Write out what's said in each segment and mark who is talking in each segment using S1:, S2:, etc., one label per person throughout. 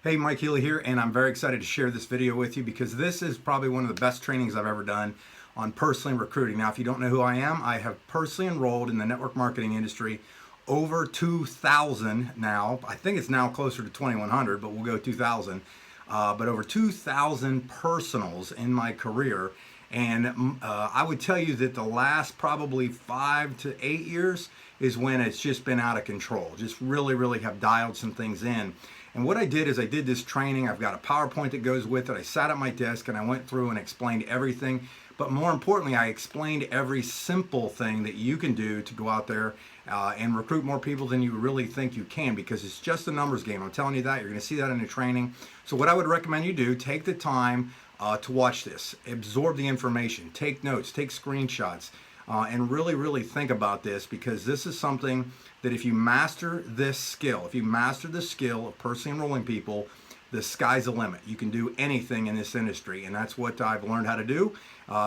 S1: Hey, Mike Healy here, and I'm very excited to share this video with you because this is probably one of the best trainings I've ever done on personally recruiting. Now, if you don't know who I am, I have personally enrolled in the network marketing industry over 2,000 now. I think it's now closer to 2,100, but we'll go 2,000. But over 2,000 personals in my career. And I would tell you that the last probably 5 to 8 years is when it's just been out of control. Just really have dialed some things in. And what I did is I did this training. I've got a PowerPoint that goes with it. I sat at my desk and I went through and explained everything. But more importantly, I explained every simple thing that you can do to go out there and recruit more people than you really think you can, because it's just a numbers game. I'm telling you that. You're going to see that in the training. So what I would recommend you do, take the time to watch this, absorb the information, take notes, take screenshots, and really think about this, because this is something that if you master this skill, if you master the skill of personally enrolling people, the sky's the limit. You can do anything in this industry, and that's what I've learned how to do.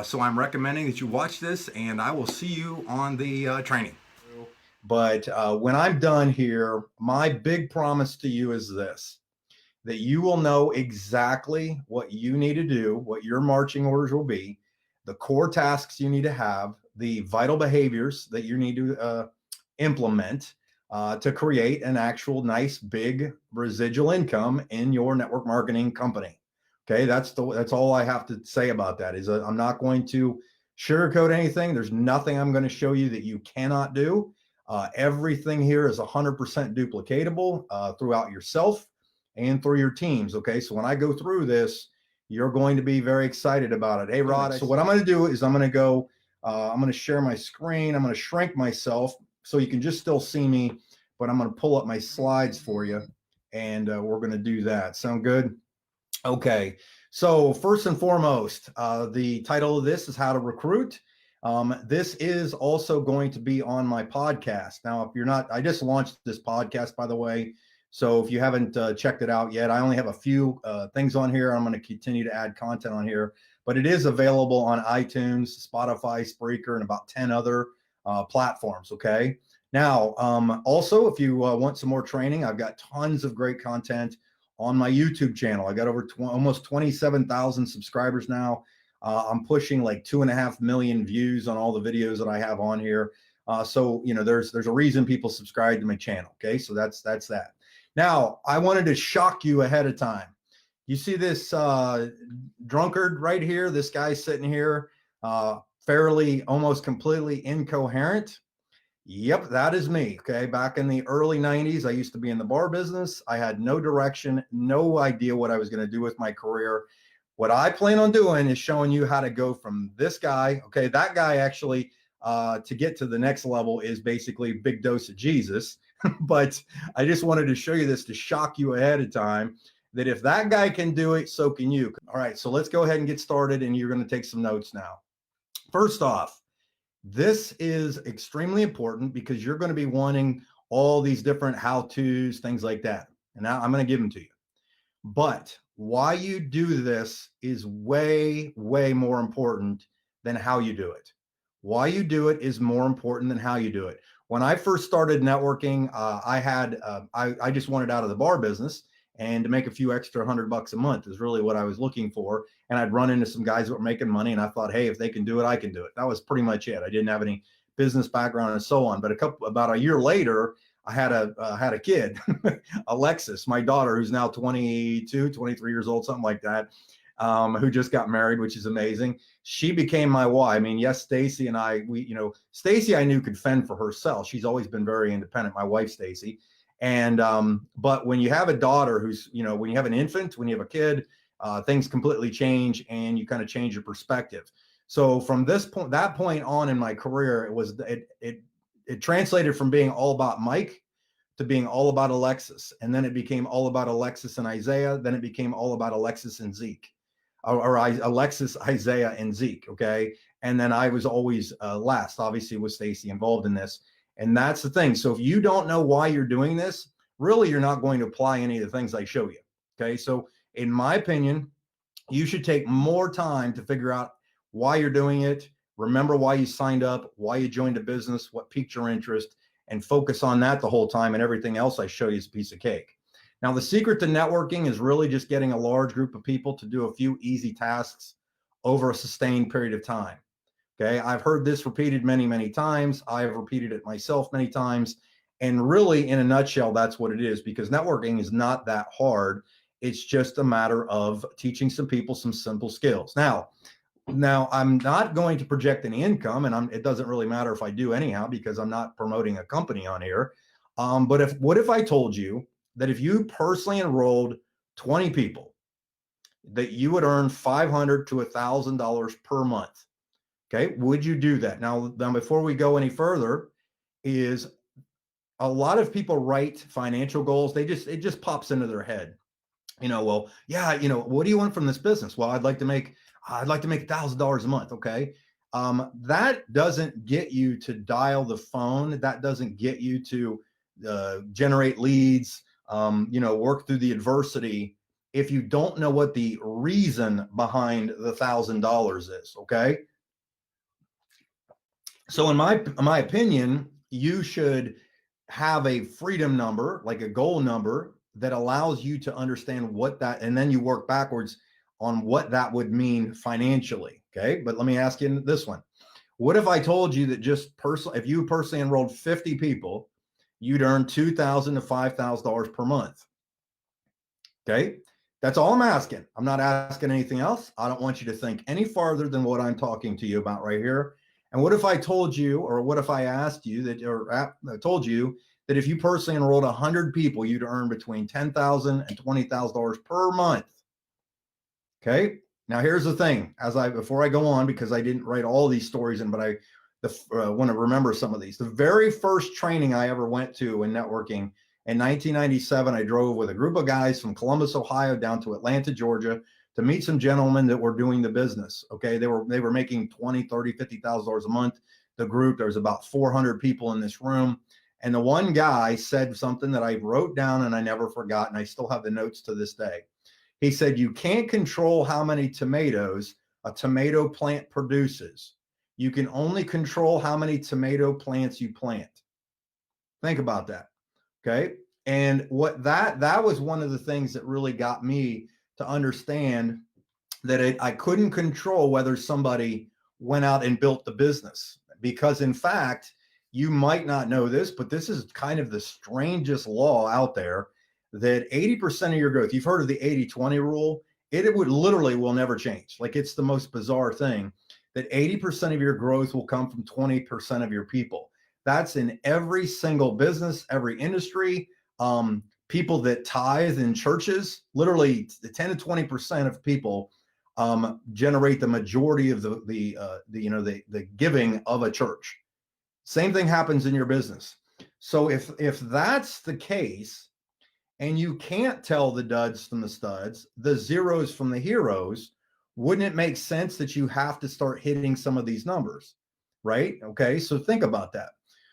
S1: So I'm recommending that you watch this, and I will see you on the training. But when I'm done here, my big promise to you is this: that you will know exactly what you need to do, what your marching orders will be, the core tasks you need to have, the vital behaviors that you need to implement to create an actual nice big residual income in your network marketing company. Okay, that's all I have to say about that. Is I'm not going to sugarcoat anything. There's nothing I'm going to show you that you cannot do. Everything here is 100% duplicatable throughout yourself and through your teams. Okay, so when I go through this, you're going to be very excited about it. Hey, Rod, so what I'm going to do is I'm going to share my screen. I'm going to shrink myself so you can just still see me, but I'm going to pull up my slides for you, and we're going to do that. Sound good? Okay, so first and foremost, the title of this is How to Recruit. This is also going to be on my podcast. Now, if you're not, I just launched this podcast, by the way. So if you haven't checked it out yet, I only have a few things on here. I'm going to continue to add content on here, but it is available on iTunes, Spotify, Spreaker, and about 10 other platforms. Okay. Now, also, if you want some more training, I've got tons of great content on my YouTube channel. I got over almost 27,000 subscribers now. I'm pushing like 2.5 million views on all the videos that I have on here. So, you know, there's a reason people subscribe to my channel. Okay. So that's that. Now, I wanted to shock you ahead of time. You see this drunkard right here? This guy sitting here, fairly, almost completely incoherent. Yep, that is me. Okay. Back in the early 90s, I used to be in the bar business. I had no direction, no idea what I was going to do with my career. What I plan on doing is showing you how to go from this guy. Okay. That guy actually, to get to the next level is basically a big dose of Jesus. But I just wanted to show you this to shock you ahead of time, that if that guy can do it, so can you. All right. So let's go ahead and get started, and you're going to take some notes now. First off, this is extremely important because you're going to be wanting all these different how-tos, things like that. And now I'm going to give them to you. But why you do this is way more important than how you do it. Why you do it is more important than how you do it. When I first started networking, I just wanted out of the bar business, and to make a few extra $100 a month is really what I was looking for. And I'd run into some guys that were making money, and I thought, hey, if they can do it, I can do it. That was pretty much it. I didn't have any business background and so on. But about a year later, I had a kid, Alexis, my daughter, who's now 22, 23 years old, something like that, who just got married, which is amazing. She became my wife. I mean, yes, Stacy and I, Stacy I knew could fend for herself. She's always been very independent, my wife, Stacy. And, but when you have a daughter who's, when you have an infant, when you have a kid, things completely change, and you kind of change your perspective. So from that point on in my career, it translated from being all about Mike to being all about Alexis. And then it became all about Alexis and Isaiah. Then it became all about Alexis and Zeke, or Alexis, Isaiah, and Zeke. Okay. And then I was always last, obviously, with Stacy involved in this. And that's the thing. So if you don't know why you're doing this, really, you're not going to apply any of the things I show you. Okay. So in my opinion, you should take more time to figure out why you're doing it. Remember why you signed up, why you joined a business, what piqued your interest, and focus on that the whole time. And everything else I show you is a piece of cake. Now, the secret to networking is really just getting a large group of people to do a few easy tasks over a sustained period of time. Okay. I've heard this repeated many, many times. I've repeated it myself many times. And really, in a nutshell, that's what it is, because networking is not that hard. It's just a matter of teaching some people some simple skills. Now, I'm not going to project any income, and it doesn't really matter if I do anyhow, because I'm not promoting a company on here. But what if I told you that if you personally enrolled 20 people, that you would earn $500 to $1,000 per month? Okay, would you do that? Now, before we go any further, is a lot of people write financial goals. It just pops into their head. Well, yeah, what do you want from this business? Well, I'd like to make $1,000 a month. Okay. That doesn't get you to dial the phone. That doesn't get you to generate leads, work through the adversity if you don't know what the reason behind the $1,000 is. Okay. So in my opinion, you should have a freedom number, like a goal number, that allows you to understand what that, and then you work backwards on what that would mean financially. Okay. But let me ask you this one. What if I told you that if you personally enrolled 50 people, you'd earn $2,000 to $5,000 per month? Okay. That's all I'm asking. I'm not asking anything else. I don't want you to think any farther than what I'm talking to you about right here. And what if I told you, or what if I asked you that, or I told you that if you personally enrolled 100 people, you'd earn between $10,000 and $20,000 per month? Okay. Now here's the thing, before I go on, because I didn't write all these stories in, but I want to remember some of these. The very first training I ever went to in networking in 1997, I drove with a group of guys from Columbus, Ohio, down to Atlanta, Georgia, to meet some gentlemen that were doing the business. Okay. They were making $20,000, $30,000, $50,000 a month. The group, there was about 400 people in this room. And the one guy said something that I wrote down and I never forgot, and I still have the notes to this day. He said, you can't control how many tomatoes a tomato plant produces. You can only control how many tomato plants you plant. Think about that. Okay. And that was one of the things that really got me to understand that I couldn't control whether somebody went out and built the business, because in fact, you might not know this, but this is kind of the strangest law out there, that 80% of your growth, you've heard of the 80-20 rule. It will never change. Like, it's the most bizarre thing, that 80% of your growth will come from 20% of your people. That's in every single business, every industry. People that tithe in churches, literally the 10 to 20% of people generate the majority of the giving of a church. Same thing happens in your business. So if that's the case, and you can't tell the duds from the studs, the zeros from the heroes, wouldn't it make sense that you have to start hitting some of these numbers, right? Okay, so think about that.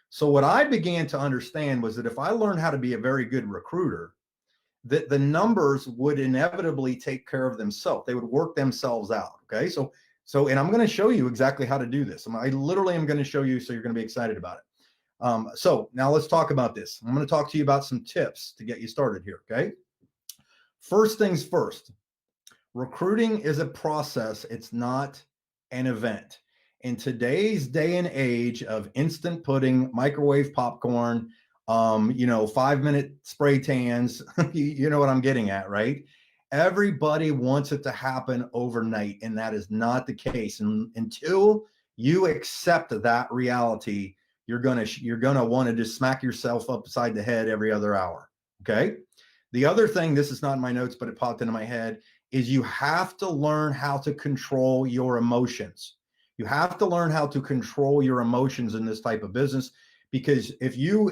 S1: So what I began to understand was that if I learned how to be a very good recruiter, that the numbers would inevitably take care of themselves. They would work themselves out. Okay, so and I'm going to show you exactly how to do this. I literally am going to show you, so you're going to be excited about it. So now let's talk about this. I'm going to talk to you about some tips to get you started here. Okay. First things first, recruiting is a process. It's not an event. In today's day and age of instant pudding, microwave popcorn, 5-minute spray tans, you know what I'm getting at, right? Everybody wants it to happen overnight, and that is not the case. And until you accept that reality, you're gonna want to just smack yourself upside the head every other hour. Okay. The other thing, this is not in my notes, but it popped into my head, is you have to learn how to control your emotions. You have to learn how to control your emotions in this type of business, because if you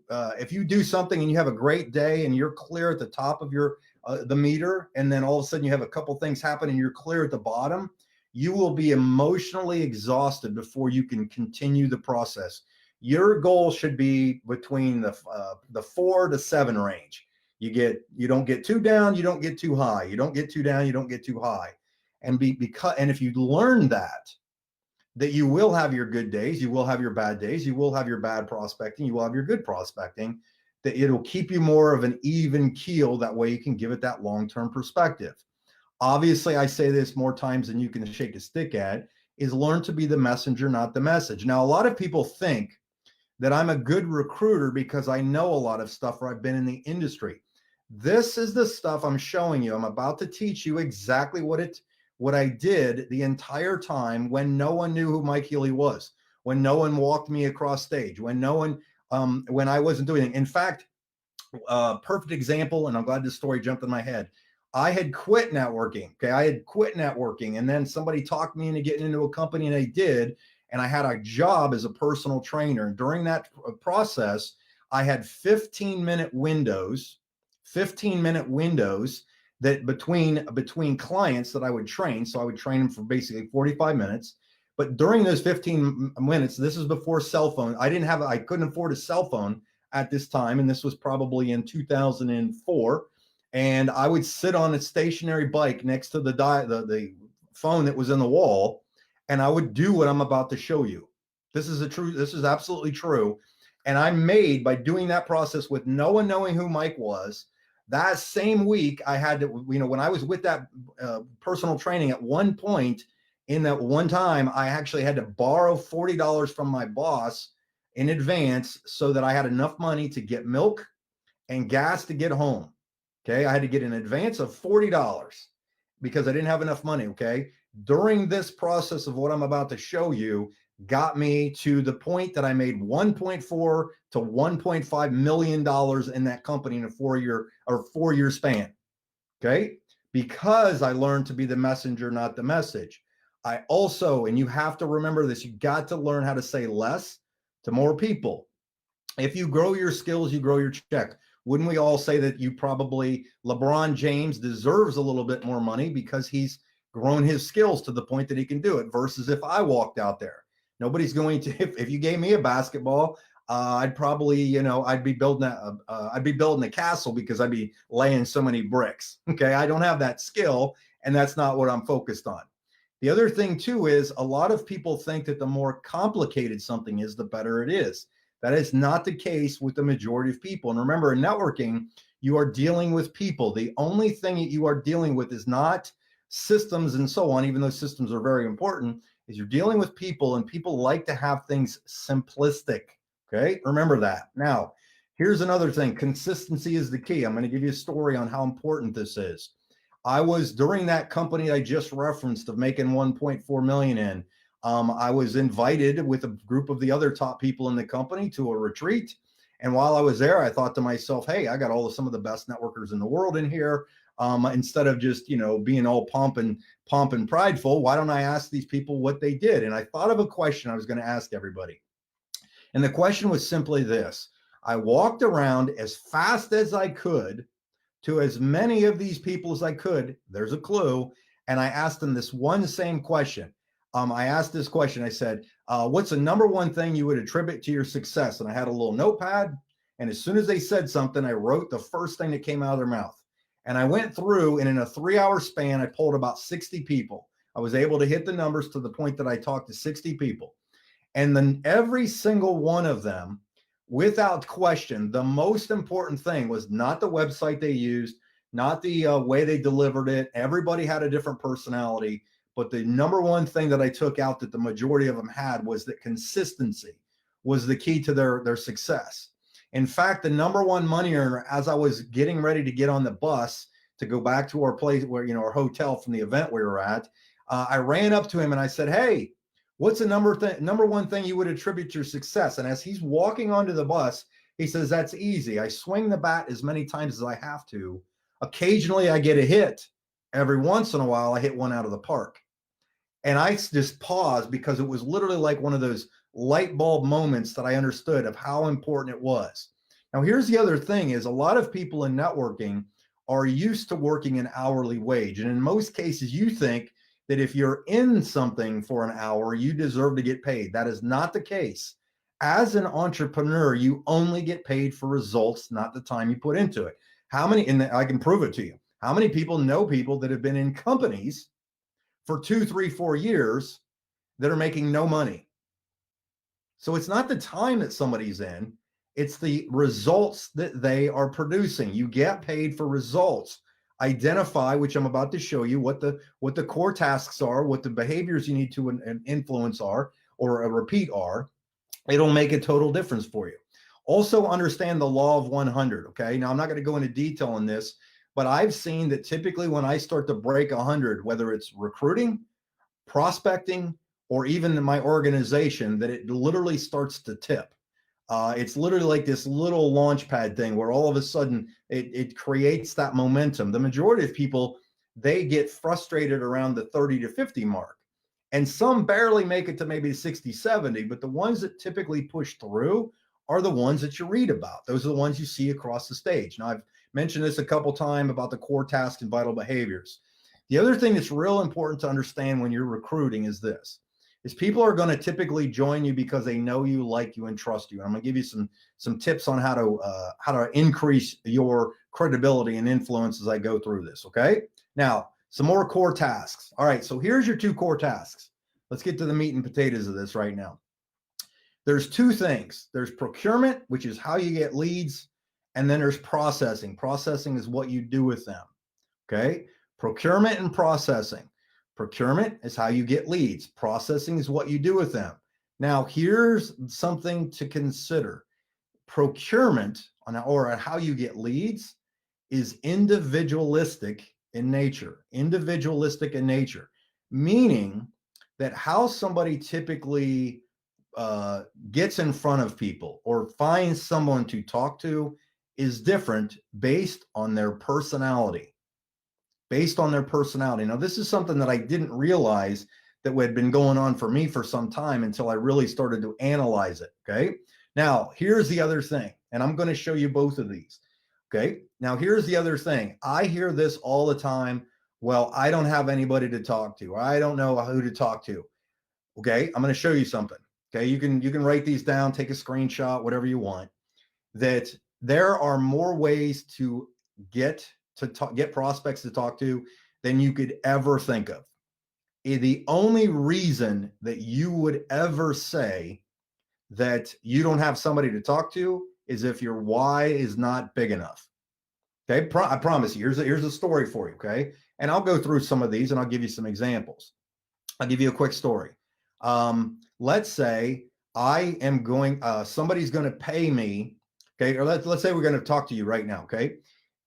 S1: do something and you have a great day and you're clear at the top of your the meter, and then all of a sudden you have a couple things happen and you're clear at the bottom, you will be emotionally exhausted before you can continue the process. Your goal should be between the 4 to 7 range. You don't get too down, you don't get too high. You don't get too down, you don't get too high. And if you learn that you will have your good days, you will have your bad days, you will have your bad prospecting, you will have your good prospecting.
S2: that it'll keep you more of an even keel. That way you can give it that long-term perspective. Obviously, I say this more times than you can shake a stick at, is learn to be the messenger, not the message. Now, a lot of people think that I'm a good recruiter because I know a lot of stuff, or I've been in the industry. This is the stuff I'm showing you. I'm about to teach you exactly what I did the entire time when no one knew who Mike Healy was, when no one walked me across stage, when no one, when I wasn't doing it. In fact, perfect example, and I'm glad this story jumped in my head. I had quit networking. Okay. I had quit networking, and then somebody talked me into getting into a company, and I did. And I had a job as a personal trainer. And during that process, I had 15-minute windows, 15-minute windows that between clients that I would train. So I would train them for basically 45 minutes. But during those 15 minutes, this is before cell phone. I couldn't afford a cell phone at this time. And this was probably in 2004. And I would sit on a stationary bike next to the phone that was in the wall, and I would do what I'm about to show you. This is absolutely true. And I made, by doing that process with no one knowing who Mike was, that same week I had to, when I was with that personal training, at one point in that one time, I actually had to borrow $40 from my boss in advance so that I had enough money to get milk and gas to get home. Okay. I had to get an advance of $40 because I didn't have enough money. Okay. During this process of what I'm about to show you, got me to the point that I made $1.4 to $1.5 million in that company in a 4-year span. Okay. Because I learned to be the messenger, not the message. I also, and you have to remember this, you got to learn how to say less to more people. If you grow your skills, you grow your check. Wouldn't we all say that LeBron James deserves a little bit more money because he's grown his skills to the point that he can do it, versus if I walked out there? Nobody's going to, if you gave me a basketball, I'd probably, I'd be building a castle because I'd be laying so many bricks. Okay. I don't have that skill, and that's not what I'm focused on. The other thing too is a lot of people think that the more complicated something is, the better it is. That is not the case with the majority of people. And remember, in networking, you are dealing with people. The only thing that you are dealing with is not systems and so on, even though systems are very important, is you're dealing with people, and people like to have things simplistic. Okay, remember that. Now, here's another thing. Consistency is the key. I'm going to give you a story on how important this is. I was, during that company I just referenced of making 1.4 million in, I was invited with a group of the other top people in the company to a retreat. And while I was there, I thought to myself, hey, I got some of the best networkers in the world in here. Instead of just, being all pomp and prideful, why don't I ask these people what they did? And I thought of a question I was going to ask everybody. And the question was simply this. I walked around as fast as I could to as many of these people as I could. There's a clue. And I asked them this one same question. I asked this question. I said, what's the number one thing you would attribute to your success? And I had a little notepad. And as soon as they said something, I wrote the first thing that came out of their mouth. And I went through, and in a 3-hour span, I polled about 60 people. I was able to hit the numbers to the point that I talked to 60 people. And then every single one of them, without question, the most important thing was not the website they used, not the way they delivered it. Everybody had a different personality. But the number one thing that I took out that the majority of them had was that consistency was the key to their success. In fact, the number one money earner, as I was getting ready to get on the bus to go back to our place where, our hotel from the event we were at, I ran up to him and I said, hey, what's the number one thing you would attribute to your success? And as he's walking onto the bus, he says, that's easy. I swing the bat as many times as I have to. Occasionally I get a hit. Every once in a while, I hit one out of the park. And I just paused because it was literally like one of those light bulb moments that I understood of how important it was. Now, here's the other thing is a lot of people in networking are used to working an hourly wage. And in most cases, you think that if you're in something for an hour, you deserve to get paid. That is not the case. As an entrepreneur, you only get paid for results, not the time you put into it. And I can prove it to you. How many people know people that have been in companies for 2, 3, 4 years that are making no money? So it's not the time that somebody's in. It's the results that they are producing. You get paid for results. Identify, which I'm about to show you, what the core tasks are, what the behaviors you need to influence are, or repeat are. It'll make a total difference for you. Also understand the law of 100. Okay. Now I'm not going to go into detail on this, but I've seen that typically when I start to break 100, whether it's recruiting, prospecting, or even in my organization, that it literally starts to tip. It's literally like this little launch pad thing where all of a sudden it creates that momentum. The majority of people, they get frustrated around the 30 to 50 mark. And some barely make it to maybe 60, 70, but the ones that typically push through are the ones that you read about. Those are the ones you see across the stage. Now, I've mentioned this a couple times about the core tasks and vital behaviors. The other thing that's real important to understand when you're recruiting is this, is people are going to typically join you because they know you, like you, and trust you. And I'm going to give you some tips on how to increase your credibility and influence as I go through this. Okay. Now, some more core tasks. All right. So here's your 2 core tasks. Let's get to the meat and potatoes of this right now. There's 2 things. There's procurement, which is how you get leads. And then there's processing. Processing is what you do with them. Okay. Procurement and processing. Procurement is how you get leads. Processing is what you do with them. Now, here's something to consider. Procurement or how you get leads is individualistic in nature. Individualistic in nature, meaning that how somebody typically gets in front of people or finds someone to talk to is different based on their personality. Based on their personality. Now, this is something that I didn't realize that had been going on for me for some time until I really started to analyze it. Okay. Now, here's the other thing, and I'm going to show you both of these. Okay. Now, here's the other thing. I hear this all the time. Well, I don't have anybody to talk to. I don't know who to talk to. Okay. I'm going to show you something. Okay. You can write these down, take a screenshot, whatever you want. That there are more ways to get prospects to talk to than you could ever think of. The only reason that you would ever say that you don't have somebody to talk to is if your why is not big enough. Okay, I promise you. Here's a story for you. Okay, and I'll go through some of these and I'll give you some examples. I'll give you a quick story. Let's say I am going. Somebody's going to pay me. Okay, or let's say we're going to talk to you right now. Okay.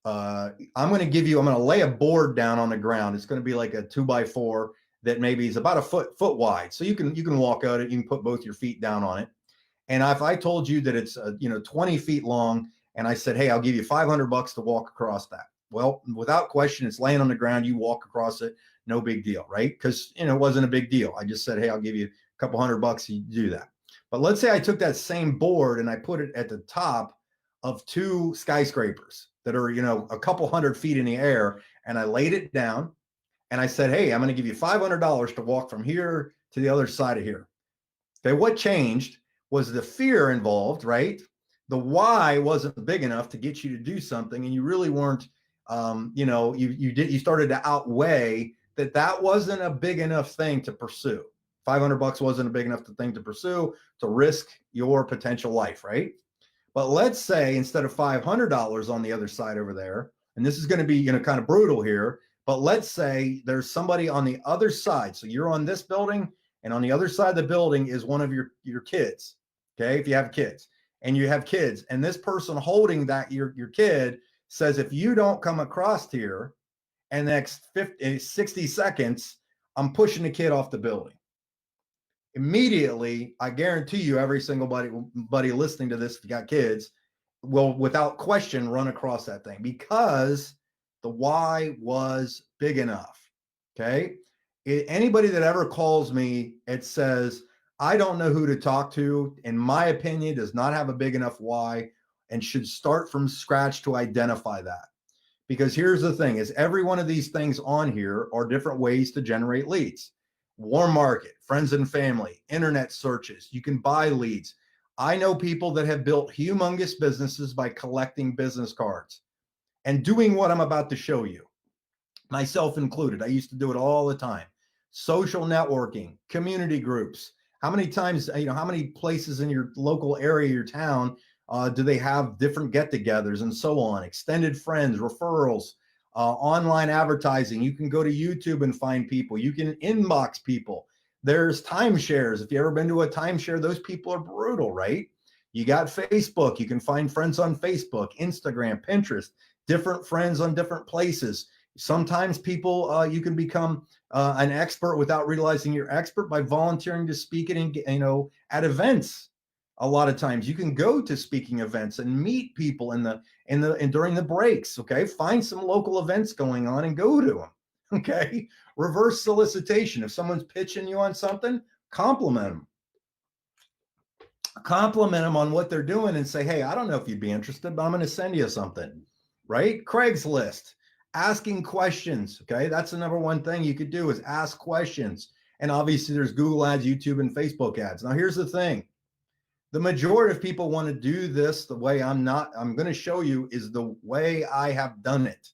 S2: I'm going to lay a board down on the ground. It's going to be like a 2x4 that maybe is about a foot wide. So you can walk out it. You can put both your feet down on it. And if I told you that it's 20 feet long, and I said, hey, I'll give you $500 to walk across that. Well, without question, it's laying on the ground. You walk across it, no big deal, right? Because it wasn't a big deal. I just said, hey, I'll give you a couple $100 to do that. But let's say I took that same board and I put it at the top of 2 skyscrapers that are, a couple 100 feet in the air. And I laid it down and I said, hey, I'm going to give you $500 to walk from here to the other side of here. Okay. What changed was the fear involved, right? The why wasn't big enough to get you to do something. And you really weren't, you started to outweigh that wasn't a big enough thing to pursue. $500 wasn't a big enough thing to pursue, to risk your potential life, right? But let's say instead of $500 on the other side over there, and this is going to be, kind of brutal here, but let's say there's somebody on the other side. So you're on this building, and on the other side of the building is one of your kids. Okay. If you have kids and you have kids, and this person holding that your kid says, if you don't come across here in the next 60 seconds, I'm pushing the kid off the building. Immediately, I guarantee you, every single buddy listening to this, if you got kids, will without question run across that thing because the why was big enough. Okay. Anybody that ever calls me, it says, I don't know who to talk to, in my opinion, does not have a big enough why and should start from scratch to identify that. Because here's the thing is every one of these things on here are different ways to generate leads. Warm market, friends and family, internet searches. You can buy leads. I know people that have built humongous businesses by collecting business cards and doing what I'm about to show you, myself included. I used to do it all the time. Social networking, community groups. How many times, how many places in your local area, your town, Do they have different get-togethers and so on? Extended friends, referrals, online advertising. You can go to YouTube and find people. You can inbox people. There's timeshares. If you've ever been to a timeshare, those people are brutal, right? You got Facebook. You can find friends on Facebook, Instagram, Pinterest, different friends on different places. Sometimes people, you can become an expert without realizing you're expert by volunteering to speak at events. A lot of times you can go to speaking events and meet people and during the breaks. Okay, find some local events going on and go to them. Okay, reverse solicitation. If someone's pitching you on something, compliment them. Compliment them on what they're doing and say, hey, I don't know if you'd be interested, but I'm going to send you something. Right? Craigslist. Asking questions. Okay, that's the number one thing you could do is ask questions. And obviously, there's Google ads, YouTube, and Facebook ads. Now, here's the thing. The majority of people want to do this the way I'm going to show you is the way I have done it.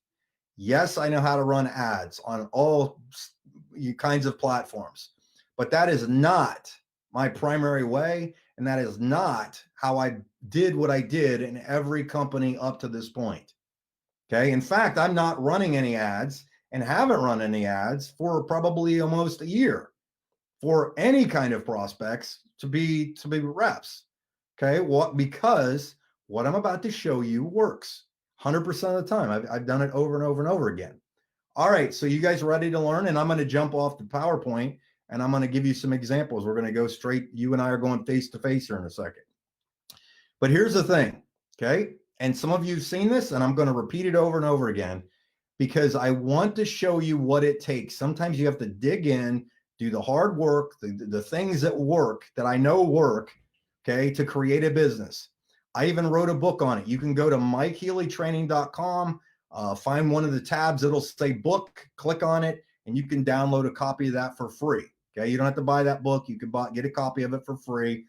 S2: Yes, I know how to run ads on all kinds of platforms, but that is not my primary way. And that is not how I did what I did in every company up to this point. Okay. In fact, I'm not running any ads and haven't run any ads for probably almost a year for any kind of prospects to be reps. Okay, because what I'm about to show you works 100% of the time. I've done it over and over and over again. All right, so you guys ready to learn? And I'm going to jump off the PowerPoint and I'm going to give you some examples. We're going to go straight. You and I are going face to face here in a second. But here's the thing, okay? And some of you have seen this, and I'm going to repeat it over and over again because I want to show you what it takes. Sometimes you have to dig in, do the hard work, the things that work, that I know work, okay, to create a business. I even wrote a book on it. You can go to MikeHealyTraining.com, find one of the tabs. It'll say book, click on it, and you can download a copy of that for free. Okay, you don't have to buy that book. You can get a copy of it for free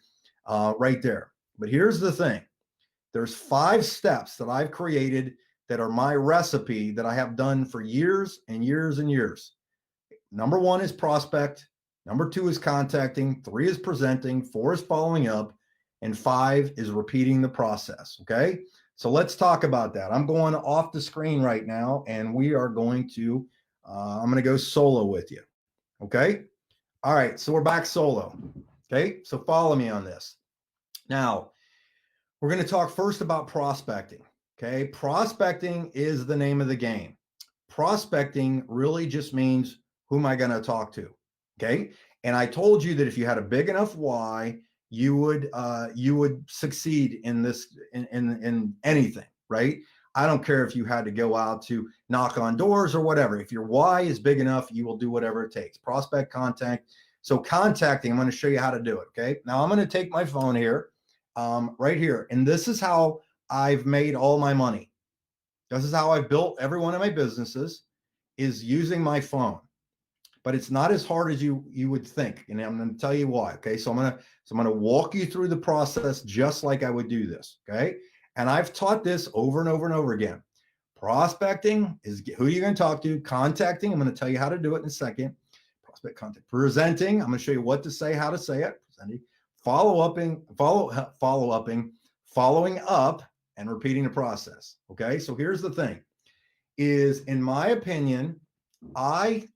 S2: right there. But here's the thing. There's 5 steps that I've created that are my recipe that I have done for years and years and years. Number 1 is prospect. Number 2 is contacting. 3 is presenting. 4 is following up. And 5 is repeating the process. Okay. So let's talk about that. I'm going off the screen right now and we are going to, I'm going to go solo with you. Okay. All right. So we're back solo. Okay. So follow me on this. Now we're going to talk first about prospecting. Okay. Prospecting is the name of the game. Prospecting really just means who am I going to talk to? Okay. And I told you that if you had a big enough why, you would succeed in this, in anything, right? I don't care if you had to go out to knock on doors or whatever. If your why is big enough, you will do whatever it takes. Prospect, contact. So contacting, I'm going to show you how to do it. Okay. Now I'm going to take my phone here, right here. And this is how I've made all my money. This is how I've built every one of my businesses, is using my phone. But it's not as hard as you would think, and I'm going to tell you why. Okay, so I'm going to walk you through the process just like I would do this. Okay, and I've taught this over and over and over again. Prospecting is who you're going to talk to. Contacting, I'm going to tell you how to do it in a second. Prospect, contact. Presenting, I'm going to show you what to say, how to say it. Presenting, following up, and repeating the process. Okay, so here's the thing: is in my opinion, I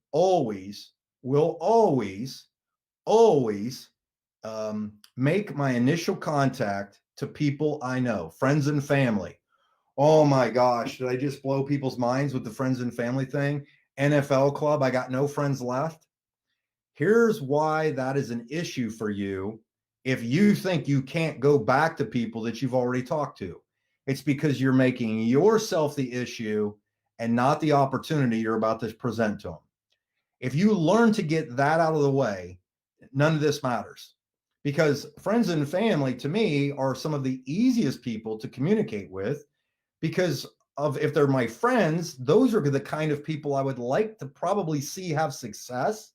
S2: will always make my initial contact to people I know, friends and family. Oh my gosh, did I just blow people's minds with the friends and family thing? NFL club, I got no friends left. Here's why that is an issue for you if you think you can't go back to people that you've already talked to. It's because you're making yourself the issue and not the opportunity you're about to present to them. If you learn to get that out of the way, none of this matters, because friends and family to me are some of the easiest people to communicate with, because of if they're my friends, those are the kind of people I would like to probably see have success.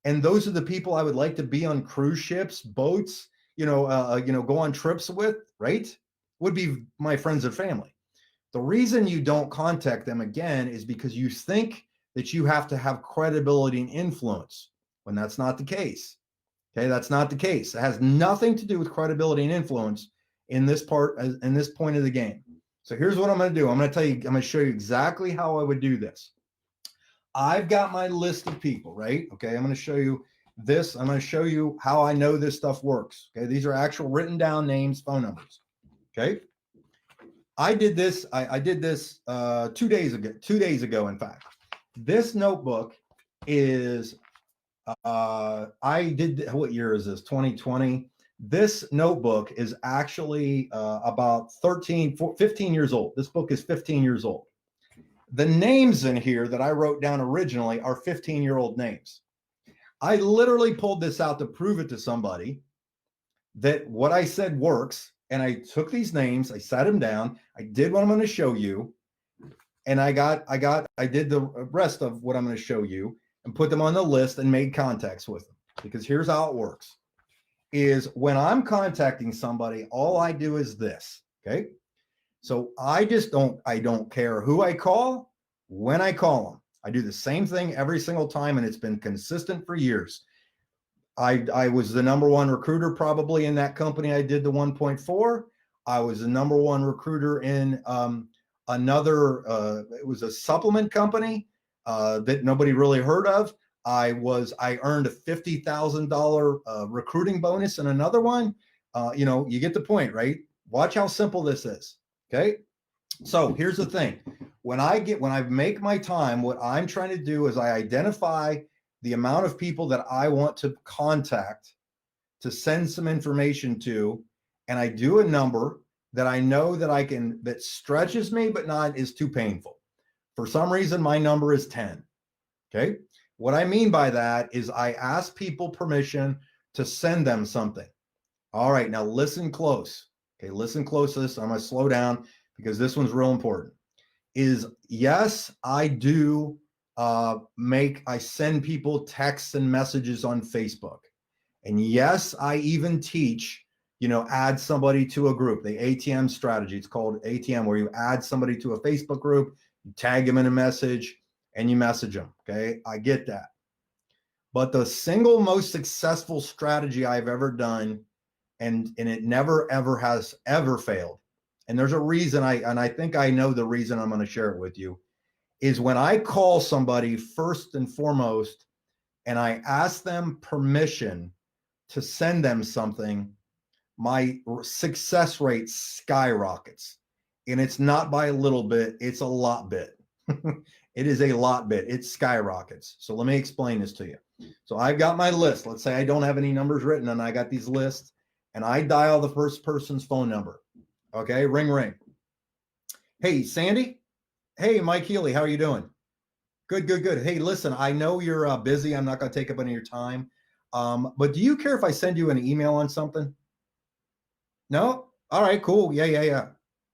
S2: And those are the people I would like to be on cruise ships, boats, go on trips with, right? Would be my friends and family. The reason you don't contact them again is because you think that you have to have credibility and influence, when that's not the case. Okay, that's not the case. It has nothing to do with credibility and influence. in this point of the game. So here's what I'm going to do. I'm going to show you exactly how I would do this. I've got my list of people, right? Okay. I'm going to show you this. I'm going to show you how I know this stuff works. Okay. These are actual written down names, phone numbers. Okay. I did this. I did this 2 days ago. 2 days ago, in fact. This notebook is I did, what year is this? 2020. This notebook is actually about 15 years old. This book is 15 years old. The names in here that I wrote down originally are 15-year-old names. I literally pulled this out to prove it to somebody that what I said works. And I took these names, I sat them down, I did what I'm going to show you. And I did the rest of what I'm going to show you and put them on the list and made contacts with them. Because here's how it works. Is when I'm contacting somebody, all I do is this. Okay. So I don't care who I call, when I call them. I do the same thing every single time, and it's been consistent for years. I was the #1 recruiter probably in that company. I did the 1.4. I was the #1 recruiter in another, it was a supplement company that nobody really heard of. I earned a $50,000 recruiting bonus in another one. You get the point, right? Watch how simple this is. Okay. So here's the thing. When I make my time, what I'm trying to do is I identify the amount of people that I want to contact to send some information to, and I do a number that I know that stretches me, but not is too painful. For some reason, my number is 10. Okay. What I mean by that is I ask people permission to send them something. All right. Now listen close. Okay. Listen close to this. I'm going to slow down because this one's real important. Yes, I do I send people texts and messages on Facebook. And yes, I even teach, add somebody to a group, the ATM strategy. It's called ATM, where you add somebody to a Facebook group, you tag them in a message, and you message them. Okay. I get that. But the single most successful strategy I've ever done, and it never, ever has ever failed. And there's a reason I think I know the reason. I'm going to share it with you, is when I call somebody first and foremost, and I ask them permission to send them something, my success rate skyrockets. And it's not by a little bit, it's a lot bit. It is a lot bit. It skyrockets. So let me explain this to you. So I've got my list. Let's say I don't have any numbers written, and I got these lists, and I dial the first person's phone number. Okay, ring, ring. Hey, Sandy. Hey, Mike Healy, how are you doing? Good, good, good. Hey, listen, I know you're busy. I'm not going to take up any of your time. But do you care if I send you an email on something? No? All right, cool. Yeah.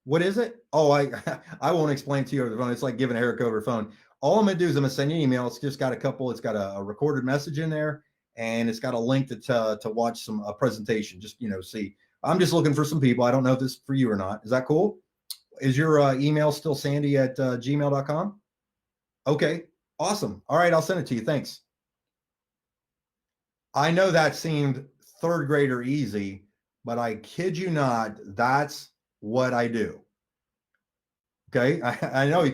S2: What is it? Oh, I won't explain to you over the phone. It's like giving Eric over the phone. All I'm going to do is I'm going to send you an email. It's just got it's got a recorded message in there, and it's got a link to watch a presentation. Just, see. I'm just looking for some people. I don't know if this is for you or not. Is that cool? Is your email still sandy@gmail.com? Okay, awesome. All right, I'll send it to you. Thanks. I know that seemed third grader easy, but I kid you not, that's what I do. Okay, I know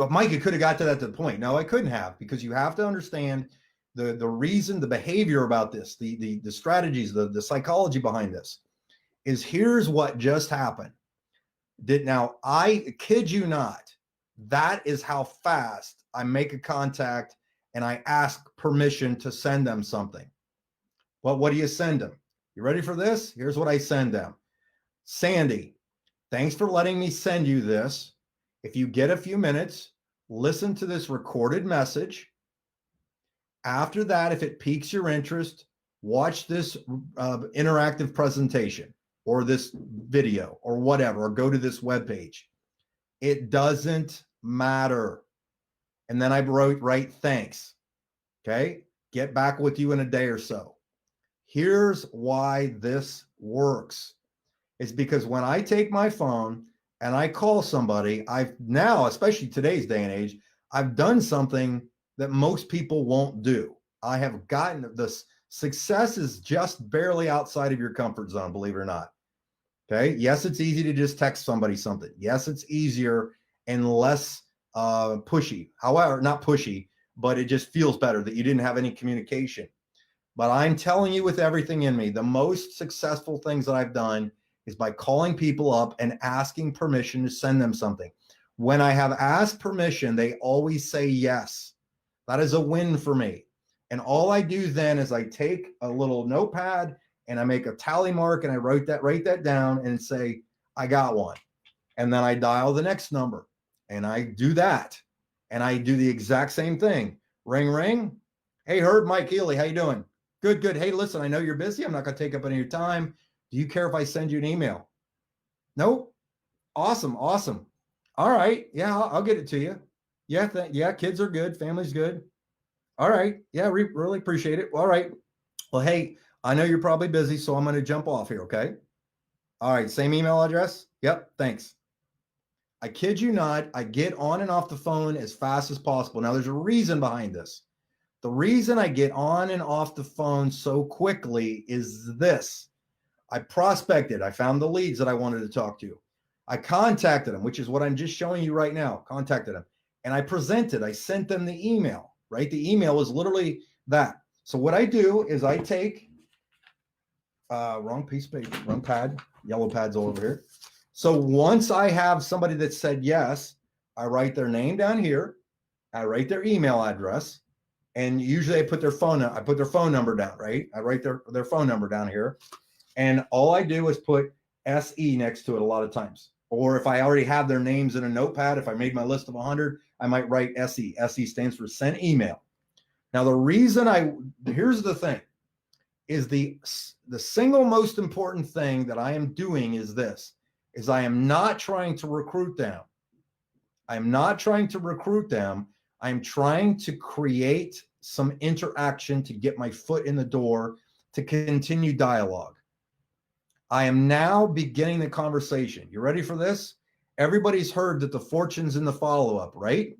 S2: Mike, you could have got to that point. No, I couldn't have, because you have to understand the reason, the behavior about this, the strategies, the psychology behind this. Is here's what just happened. Now, I kid you not, that is how fast I make a contact and I ask permission to send them something. Well, what do you send them? You ready for this? Here's what I send them. Sandy, thanks for letting me send you this. If you get a few minutes, listen to this recorded message. After that, if it piques your interest, watch this interactive presentation, or this video, or whatever, or go to this webpage. It doesn't matter. And then I write thanks. Okay. Get back with you in a day or so. Here's why this works. It's because when I take my phone and I call somebody, I've now, especially today's day and age, I've done something that most people won't do. I have gotten this. Success is just barely outside of your comfort zone, believe it or not. Okay. Yes, it's easy to just text somebody something. Yes, it's easier and less pushy. However, not pushy, but it just feels better that you didn't have any communication. But I'm telling you with everything in me, the most successful things that I've done is by calling people up and asking permission to send them something. When I have asked permission, they always say yes. That is a win for me. And all I do then is I take a little notepad and I make a tally mark and I write that down and say, I got one. And then I dial the next number and I do that. And I do the exact same thing. Ring, ring. Hey, Herb, Mike Healy, how you doing? Good, good. Hey, listen, I know you're busy. I'm not going to take up any of your time. Do you care if I send you an email? Nope. Awesome, awesome. All right. Yeah, I'll get it to you. Yeah, yeah, kids are good. Family's good. All right. Yeah, really appreciate it. All right. Well, hey, I know you're probably busy, so I'm going to jump off here, okay? All right, same email address? Yep, thanks. I kid you not, I get on and off the phone as fast as possible. Now, there's a reason behind this. The reason I get on and off the phone so quickly is this. I prospected. I found the leads that I wanted to talk to. I contacted them, which is what I'm just showing you right now. Contacted them. And I presented. I sent them the email, right? The email was literally that. So what I do is I take wrong piece of paper, wrong pad, yellow pads all over here. So once I have somebody that said yes, I write their name down here. I write their email address. And usually I put their phone number down, right? I write their phone number down here. And all I do is put SE next to it a lot of times. Or if I already have their names in a notepad, if I made my list of 100, I might write SE. SE stands for send email. Now, the reason here's the thing, is the single most important thing that I am doing is this, is I am not trying to recruit them. I'm not trying to recruit them. I'm trying to create some interaction to get my foot in the door to continue dialogue. I am now beginning the conversation. You ready for this? Everybody's heard that the fortune's in the follow-up, right?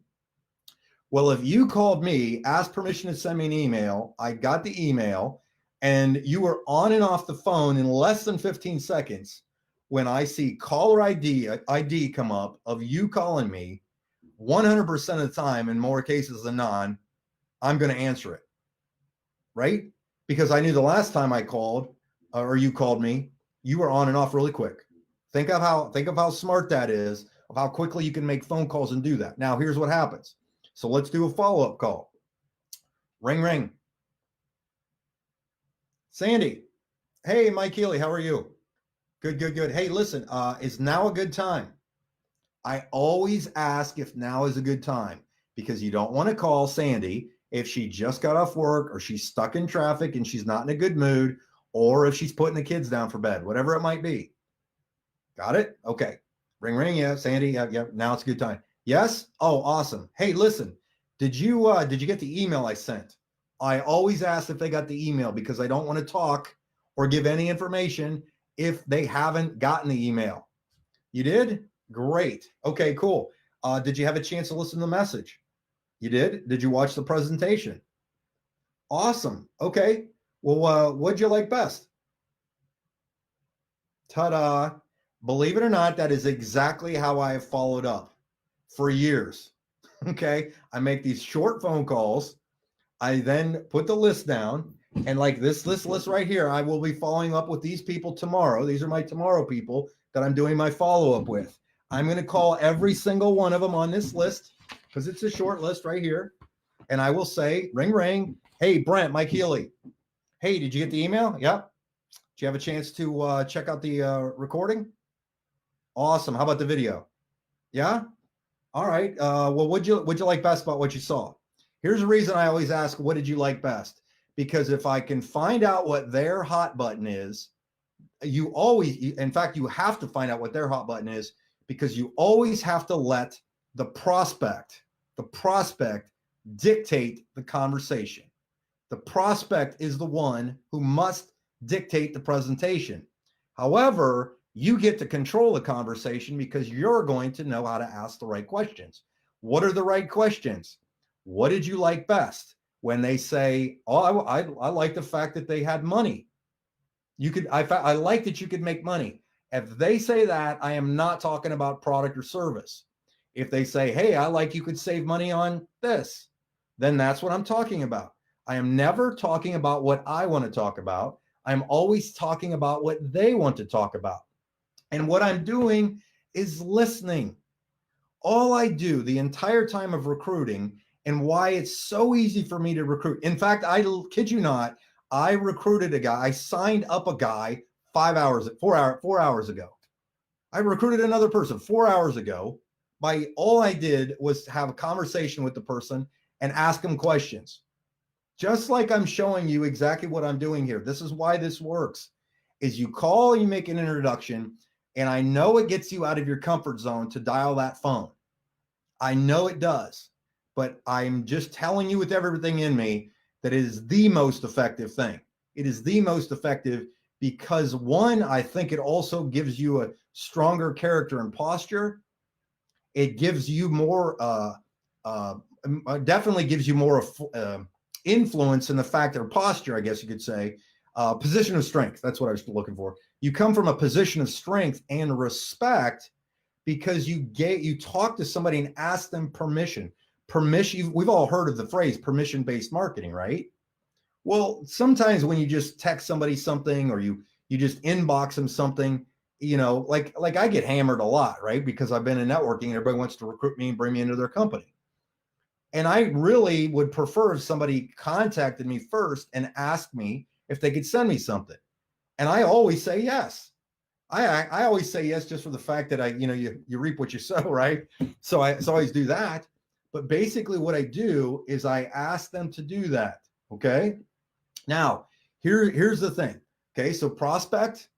S2: Well, if you called me, asked permission to send me an email, I got the email, and you were on and off the phone in less than 15 seconds, when I see caller ID come up of you calling me, 100% of the time, in more cases than not, I'm going to answer it, right? Because I knew the last time I called or you called me, you were on and off really quick. Think of how smart that is, of how quickly you can make phone calls and do that. Now, here's what happens. So let's do a follow-up call. Ring, ring. Sandy. Hey, Mike Healy, how are you? Good, good, good. Hey, listen, is now a good time? I always ask if now is a good time, because you don't want to call Sandy if she just got off work or she's stuck in traffic and she's not in a good mood, or if she's putting the kids down for bed, whatever it might be. Got it? Okay. Ring, ring. Yeah, Sandy. Yeah, now it's a good time. Yes? Oh, awesome. Hey, listen, did you get the email I sent? I always ask if they got the email because I don't want to talk or give any information if they haven't gotten the email. You did? Great. Okay, cool. Did you have a chance to listen to the message? You did? Did you watch the presentation? Awesome. Okay. Well, what'd you like best? Ta-da. Believe it or not, that is exactly how I have followed up for years. Okay. I make these short phone calls. I then put the list down, and like this list right here, I will be following up with these people tomorrow. These are my tomorrow people that I'm doing my follow-up with. I'm going to call every single one of them on this list because it's a short list right here. And I will say, ring, ring. Hey, Brent, Mike Healy. Hey, did you get the email? Yep. Did you have a chance to check out the recording? Awesome. How about the video? Yeah. All right. Well, what'd you like best about what you saw? Here's the reason I always ask, what did you like best? Because if I can find out what their hot button is, in fact, you have to find out what their hot button is, because you always have to let the prospect dictate the conversation. The prospect is the one who must dictate the presentation. However, you get to control the conversation because you're going to know how to ask the right questions. What are the right questions? What did you like best? When they say, oh, I like the fact that they had money. I like that you could make money. If they say that, I am not talking about product or service. If they say, hey, I like you could save money on this, then that's what I'm talking about. I am never talking about what I want to talk about. I'm always talking about what they want to talk about. And what I'm doing is listening. All I do the entire time of recruiting, and why it's so easy for me to recruit. In fact, I kid you not, I recruited a guy. I signed up a guy 4 hours ago. I recruited another person 4 hours ago. By all I did was have a conversation with the person and ask them questions. Just like I'm showing you exactly what I'm doing here. This is why this works. Is you call, you make an introduction, and I know it gets you out of your comfort zone to dial that phone. I know it does, but I'm just telling you with everything in me that it is the most effective thing. It is the most effective because, one, I think it also gives you a stronger character and posture. It gives you more, definitely gives you more influence in the fact or posture, I guess you could say, position of strength. That's what I was looking for. You come from a position of strength and respect because you talk to somebody and ask them permission. We've all heard of the phrase permission-based marketing, right? Well, sometimes when you just text somebody something or you just inbox them something, like I get hammered a lot, right? Because I've been in networking and everybody wants to recruit me and bring me into their company. And I really would prefer if somebody contacted me first and asked me if they could send me something. And I always say yes. I always say yes just for the fact that you reap what you sow, right? So I always do that. But basically what I do is I ask them to do that. Okay. Now, here's the thing. Okay. So prospect,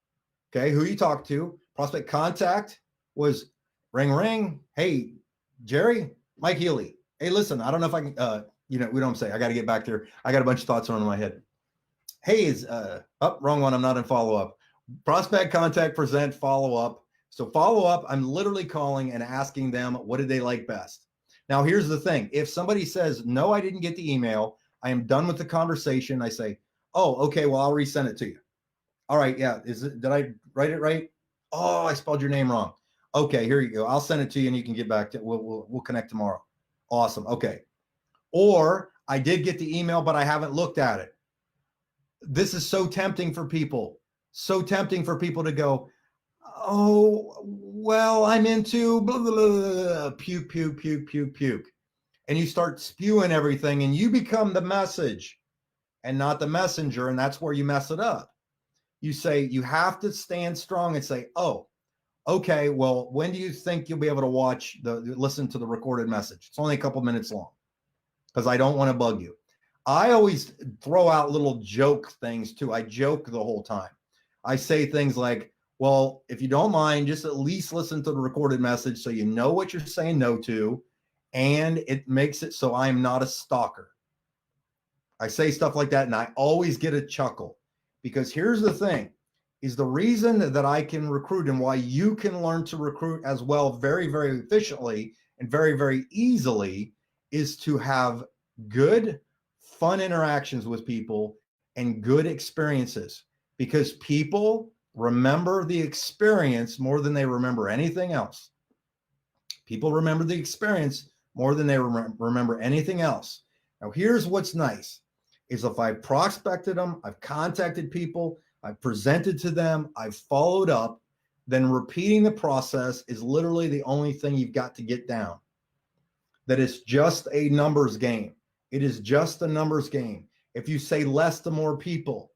S2: okay, who you talk to, prospect contact was ring, ring. Hey, Jerry, Mike Healy. Hey, listen, I don't know if I can, we don't say, I got to get back there. I got a bunch of thoughts running in my head. Hey, wrong one. I'm not in follow-up. Prospect, contact, present, follow up. So follow up, I'm literally calling and asking them, what did they like best? Now, here's the thing. If somebody says, no, I didn't get the email, I am done with the conversation. I say, oh, okay, well, I'll resend it to you. All right, yeah. Did I write it right? Oh, I spelled your name wrong. Okay, here you go. I'll send it to you and you can get back to it. We'll connect tomorrow. Awesome. Okay. Or I did get the email, but I haven't looked at it. This is so tempting for people. So tempting for people to go, oh, well, I'm into blah, blah, blah, puke, puke, puke, puke, puke. And you start spewing everything and you become the message and not the messenger. And that's where you mess it up. You say, you have to stand strong and say, oh, okay, well, when do you think you'll be able to listen to the recorded message? It's only a couple minutes long because I don't want to bug you. I always throw out little joke things too. I joke the whole time. I say things like, well, if you don't mind, just at least listen to the recorded message so you know what you're saying no to, and it makes it so I'm not a stalker. I say stuff like that, and I always get a chuckle because here's the thing, is the reason that I can recruit and why you can learn to recruit as well very, very efficiently and very, very easily is to have good, fun interactions with people and good experiences. Because people remember the experience more than they remember anything else. People remember the experience more than they remember anything else. Now, here's what's nice, is if I've prospected them, I've contacted people, I've presented to them, I've followed up, then repeating the process is literally the only thing you've got to get down. That it's just a numbers game. It is just a numbers game. If you say less to more people,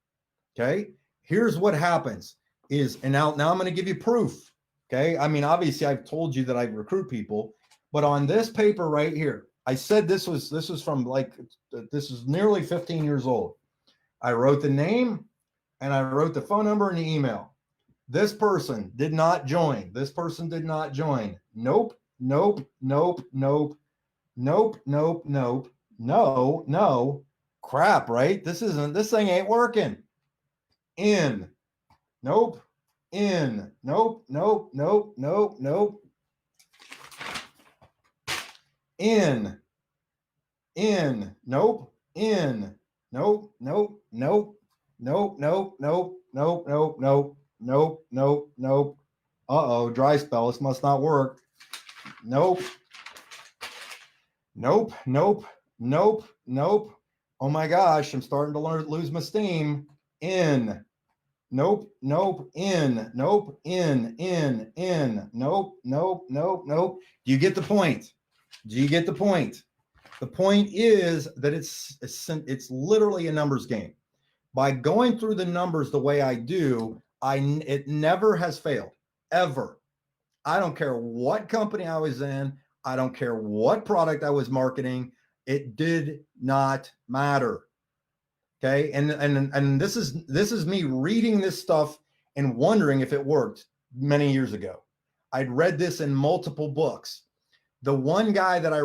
S2: okay? Here's what happens is, and now I'm going to give you proof. Okay. I mean, obviously I've told you that I recruit people, but on this paper right here, I said this was from this is nearly 15 years old. I wrote the name and I wrote the phone number and the email. This person did not join. This person did not join. Nope. Nope. Nope. Nope. Nope. Nope. Nope. No. Crap, right? This thing ain't working. In, nope, in, nope, nope, nope, nope, nope, in, nope, in, nope, nope, nope, nope, nope, nope, nope, nope, nope, nope, nope, nope, Uh-oh, dry spell. This must not work. Nope. Nope. Nope. Nope. Nope. Oh my gosh, I'm starting to lose my steam. In. Nope. Nope. In. Nope. In. Nope. Nope. Nope. Nope. Do you get the point? Do you get the point? The point is that it's literally a numbers game. By going through the numbers the way I do, it never has failed, ever. I don't care what company I was in. I don't care what product I was marketing. It did not matter. Okay. And this is me reading this stuff and wondering if it worked many years ago. I'd read this in multiple books. The one guy that I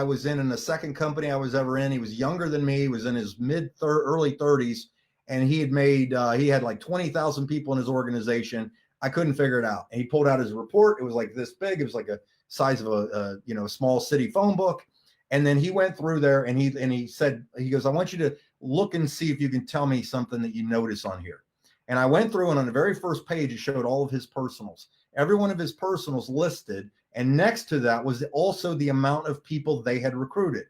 S2: was in the second company I was ever in, he was younger than me. He was in his early 30s, and he had like 20,000 people in his organization. I couldn't figure it out. And he pulled out his report. It was like this big. It was like a size of a small city phone book. And then he went through there and he said, he goes, I want you to look and see if you can tell me something that you notice on here. And I went through, and on the very first page, it showed all of his personals. Every one of his personals listed. And next to that was also the amount of people they had recruited.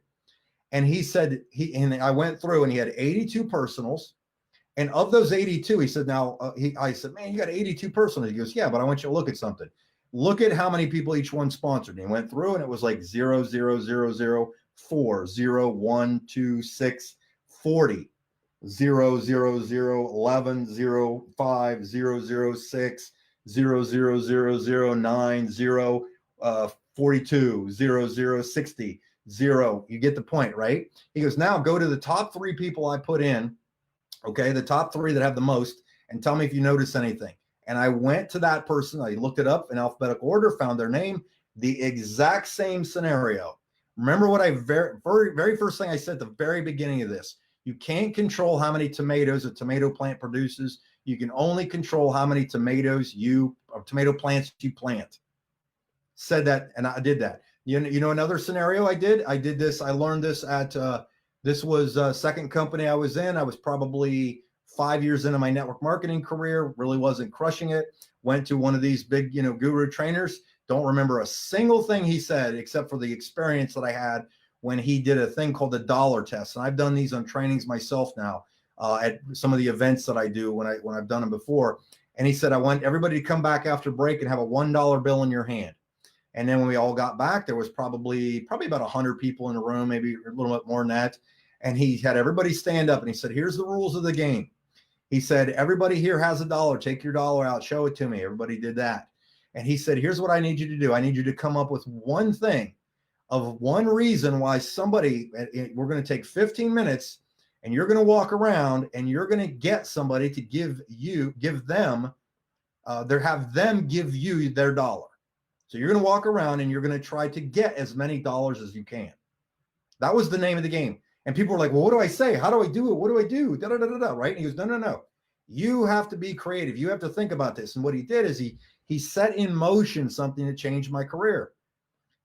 S2: And he said, and I went through, and he had 82 personals. And of those 82, he said, I said, man, you got 82 personals. He goes, yeah, but I want you to look at something. Look at how many people each one sponsored. And he went through, and it was like 0, 0, 0, 0, 4, 0, 1, 2, 6, 40, 0, 0, 0, 11, 0, 5, 0, 0, 6, 0, 0, 0, 0, 9, 0, 42, 0, 0, 60, 0. You get the point, right? He goes, now go to the top 3 people I put in, okay, the top 3 that have the most, and tell me if you notice anything. And I went to that person. I looked it up in alphabetical order, found their name, the exact same scenario. Remember what I very first thing I said at the very beginning of this. You can't control how many tomatoes a tomato plant produces. You can only control how many tomato plants you plant. Said that, and I did that. You know another scenario I did? I learned this at, this was second company I was in. I was probably 5 years into my network marketing career, really wasn't crushing it. Went to one of these big, guru trainers. Don't remember a single thing he said, except for the experience that I had when he did a thing called the dollar test. And I've done these on trainings myself now at some of the events that I do when I've done them before. And he said, I want everybody to come back after break and have a $1 bill in your hand. And then when we all got back, there was probably about 100 people in the room, maybe a little bit more than that. And he had everybody stand up, and he said, here's the rules of the game. He said, everybody here has $1. Take your dollar out, show it to me. Everybody did that. And he said, here's what I need you to do. I need you to come up with one thing of one reason why we're going to take 15 minutes, and you're going to walk around, and you're going to get somebody to have them give you their dollar. So you're going to walk around, and you're going to try to get as many dollars as you can. That was the name of the game. And people were like, well, what do I say? How do I do it? What do I do? Da, da, da, da, da, right? And he goes, no. You have to be creative. You have to think about this. And what he did is he set in motion something that changed my career,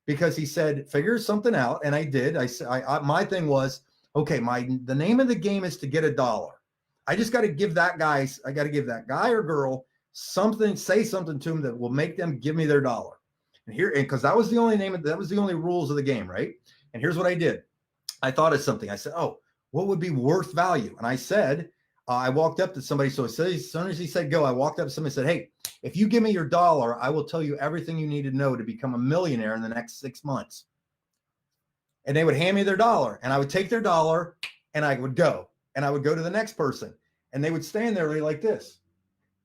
S2: because he said, figure something out. And I did. My thing was, okay, the name of the game is to get $1. I just got to give that guy or girl something, say something to them that will make them give me their $1. And because that was the only rules of the game, right? And here's what I did. I thought of something. I said, oh, what would be worth value? And I said, I walked up to somebody. So as soon as he said go, I walked up to somebody and said, hey, if you give me your $1, I will tell you everything you need to know to become a millionaire in the next 6 months. And they would hand me their $1, and I would take their $1, and I would go. And I would go to the next person, and they would stand there really like this.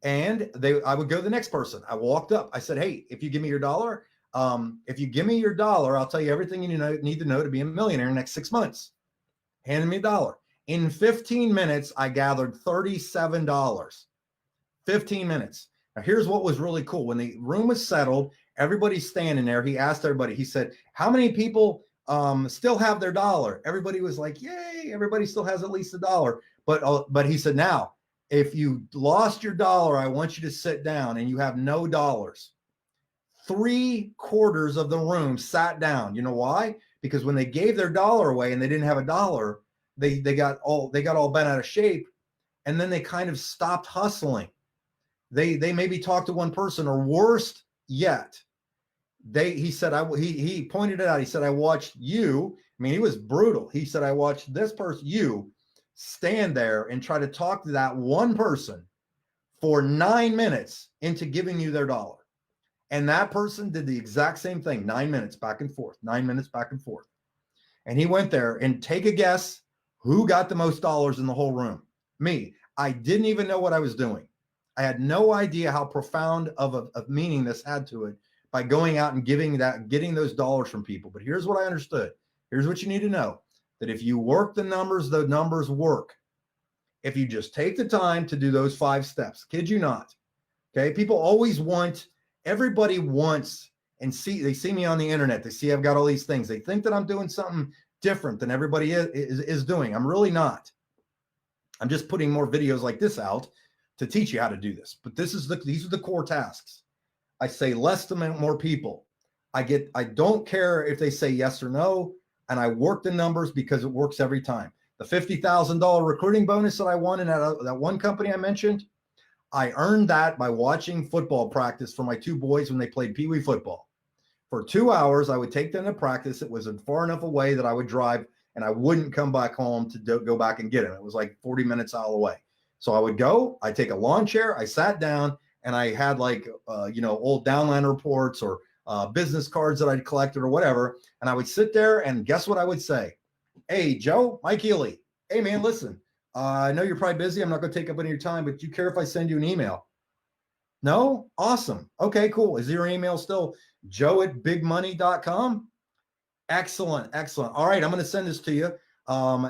S2: And I would go to the next person. I walked up. I said, hey, if you give me your $1, I'll tell you everything you need to know to be a millionaire in the next 6 months. Handed me $1. In 15 minutes, I gathered $37. 15 minutes. Now, here's what was really cool. When the room was settled, everybody's standing there. He asked everybody, he said, how many people still have their $1? Everybody was like, yay, everybody still has at least $1. But he said, now, if you lost your $1, I want you to sit down, and you have no dollars. 3/4 of the room sat down. You know why? Because when they gave their $1 away and they didn't have $1, they got all bent out of shape, and then they kind of stopped hustling. They maybe talk to one person, or worst yet, he said, he pointed it out. He said, I watched you. I mean, he was brutal. He said, I watched this person, you, stand there and try to talk to that one person for 9 minutes into giving you their dollar. And that person did the exact same thing, 9 minutes back and forth, 9 minutes back and forth. And he went there, and take a guess who got the most dollars in the whole room? Me. I didn't even know what I was doing. I had no idea how profound of meaning this had to it by going out and getting those dollars from people. But here's what I understood. Here's what you need to know, that if you work the numbers work. If you just take the time to do those 5 steps, kid you not. Okay. People always everybody wants, and they see me on the internet. They see I've got all these things. They think that I'm doing something different than everybody is doing. I'm really not. I'm just putting more videos like this out to teach you how to do this. But these are the core tasks. I say less to more people. I don't care if they say yes or no, and I work the numbers because it works every time. The $50,000 recruiting bonus that I won in that one company I mentioned, I earned that by watching football practice for my 2 boys when they played Pee Wee football. For 2 hours, I would take them to practice. It was far enough away that I would drive, and I wouldn't come back home to go back and get them. It was like 40 minutes out of the way. So I would go, I take a lawn chair, I sat down, and I had like, old downline reports or business cards that I'd collected or whatever. And I would sit there, and guess what I would say? Hey, Joe, Mike Healy. Hey, man, listen, I know you're probably busy. I'm not going to take up any of your time, but do you care if I send you an email? No? Awesome. Okay, cool. Is your email still joe@bigmoney.com? Excellent. Excellent. All right. I'm going to send this to you. I'll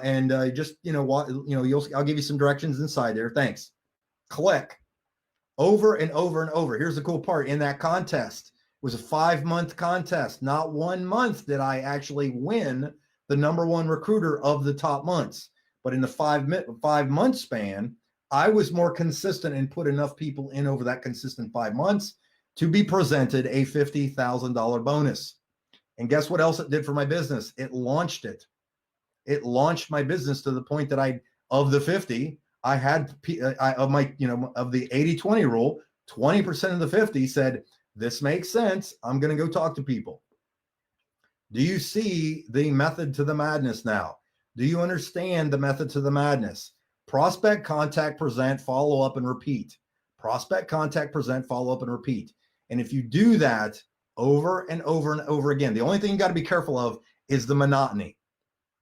S2: give you some directions inside there. Thanks. Click. Over and over and over. Here's the cool part. In that contest, it was a 5-month contest. Not 1 month did I actually win the #1 recruiter of the top months. But in the 5-month span, I was more consistent and put enough people in over that consistent 5 months to be presented a $50,000 bonus. And guess what else it did for my business? It launched it. It launched my business to the point that of the 50, I had of the 80-20 rule, 20% of the 50 said, this makes sense. I'm going to go talk to people. Do you see the method to the madness now? Do you understand the method to the madness? Prospect, contact, present, follow up, and repeat. Prospect, contact, present, follow up, and repeat. And if you do that over and over and over again, the only thing you got to be careful of is the monotony.